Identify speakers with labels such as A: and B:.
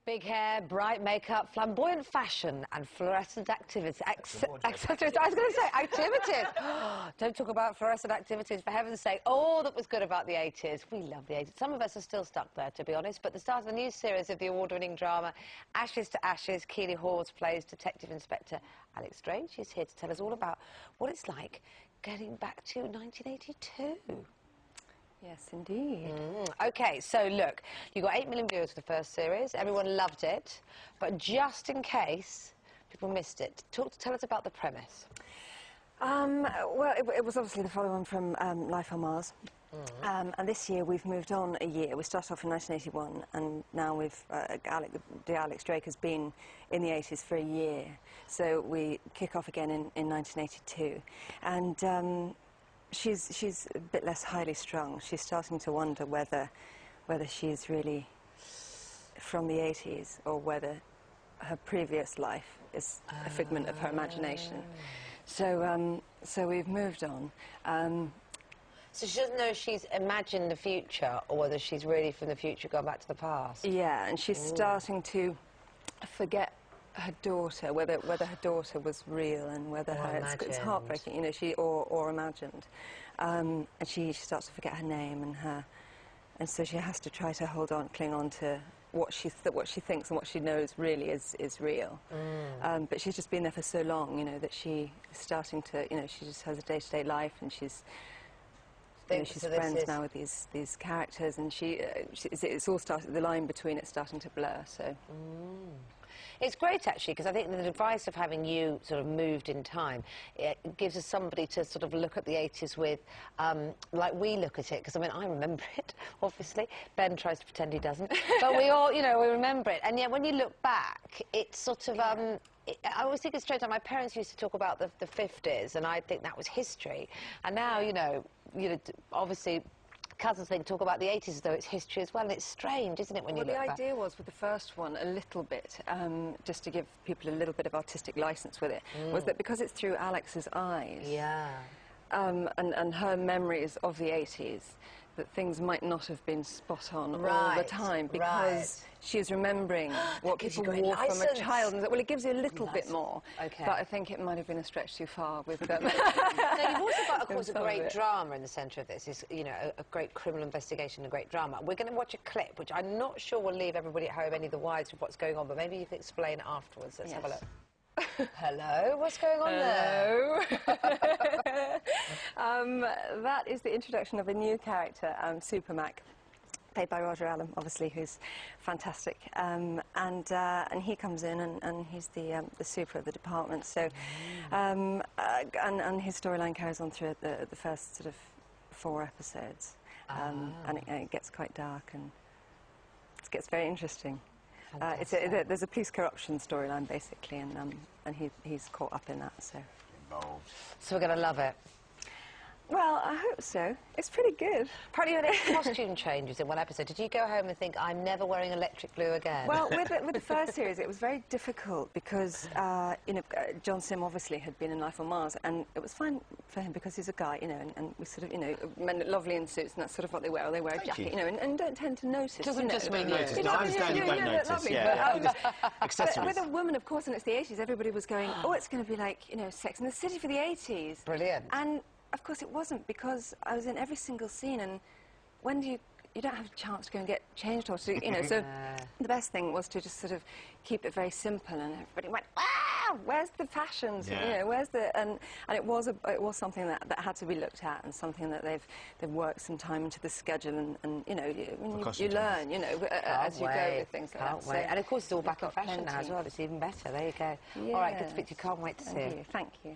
A: Big hair, bright makeup, flamboyant fashion and fluorescent activities. Accessories. I was going to say activities. Don't talk about fluorescent activities, for heaven's sake. All that was good about the 80s. We love the 80s. Some of us are still stuck there, to be honest. But the start of the new series of the award-winning drama Ashes to Ashes, Keeley Hawes plays Detective Inspector Alex Strange. She's here to tell us all about what it's like getting back to 1982.
B: Yes, indeed.
A: OK, so look, you got 8 million viewers for the first series. Everyone loved it. But just in case people missed it, tell us about the premise.
B: Well, it was obviously the follow-on from Life on Mars. And this year we've moved on a year. We started off in 1981, and now we've Alex Drake has been in the 80s for a year. So we kick off again in 1982, and she's a bit less highly strung. She's starting to wonder whether she's really from the 80s or whether her previous life is a figment of her imagination. So we've moved on.
A: So she doesn't know if she's imagined the future or whether she's really from the future gone back to the past.
B: Yeah, and she's starting to forget her daughter, whether her daughter was real and whether it's heartbreaking, you know, or imagined. And she starts to forget her name and so she has to try to cling on to what she thinks and what she knows really is real. But she's just been there for so long, you know, that she's starting to, you know, she just has a day-to-day life, and she's friends now with these characters, and it's all started, the line between it's starting to blur. So.
A: It's great, actually, because I think the device of having you sort of moved in time, it gives us somebody to sort of look at the 80s with, like we look at it, because, I mean, I remember it, obviously. Ben tries to pretend he doesn't. But we all, you know, we remember it. And yet, when you look back, it's sort of... I always think it's strange. Like, my parents used to talk about the 50s, and I think that was history. And now, you know, obviously... cousins talk about the 80s as though it's history as well, and it's strange, isn't it, when you look back?
B: Well, the idea was, with the first one, a little bit, just to give people a little bit of artistic license with it, was that because it's through Alex's eyes, and her memories of the 80s, that things might not have been spot on all the time, because she's remembering what people wore from a child. And well, it gives you a little bit more, but I think it might have been a stretch too far with them.
A: Now, you've also got, of course, a great drama in the centre of this. Is, you know, a great criminal investigation, a great drama. We're going to watch a clip, which I'm not sure will leave everybody at home any the wiser of what's going on, but maybe you can explain it afterwards. Let's have a look. Hello, what's going on there?
B: That is the introduction of a new character, Super Mac, played by Roger Allam, obviously, who's fantastic. And he comes in, and he's the super of the department. So, and his storyline carries on through the first sort of 4 episodes, and it gets quite dark, and it gets very interesting. There's a police corruption storyline, basically, and he's caught up in that, so...
A: So we're going to love it.
B: Well, I hope so. It's pretty good.
A: Apparently you had costume changes in one episode. Did you go home and think, I'm never wearing electric blue again?
B: Well, with the first series, it was very difficult because, you know, John Sim obviously had been in Life on Mars, and it was fine for him because he's a guy, you know, and we sort of, you know, men look lovely in suits, and that's sort of what they wear. Or they wear a jacket, you know, and don't tend to notice.
A: Doesn't just mean
C: notice. No, I understand you don't notice. Accessories.
B: With a woman, of course, and it's the 80s, everybody was going, oh, it's going to be like, you know, Sex and the City for the 80s.
A: Brilliant.
B: And of course it wasn't, because I was in every single scene, and when you don't have a chance to go and get changed or to, you know, so the best thing was to just sort of keep it very simple, and everybody went, ah, where's the fashions? You know, where's the, and it was something that had to be looked at, and something that they've worked some time into the schedule, and you know, you learn, you know, as you go with things like that.
A: So, and of course it's all back in fashion now as well. It's even better. There you go. All right, good to speak to you. Can't wait to see it.
B: Thank you.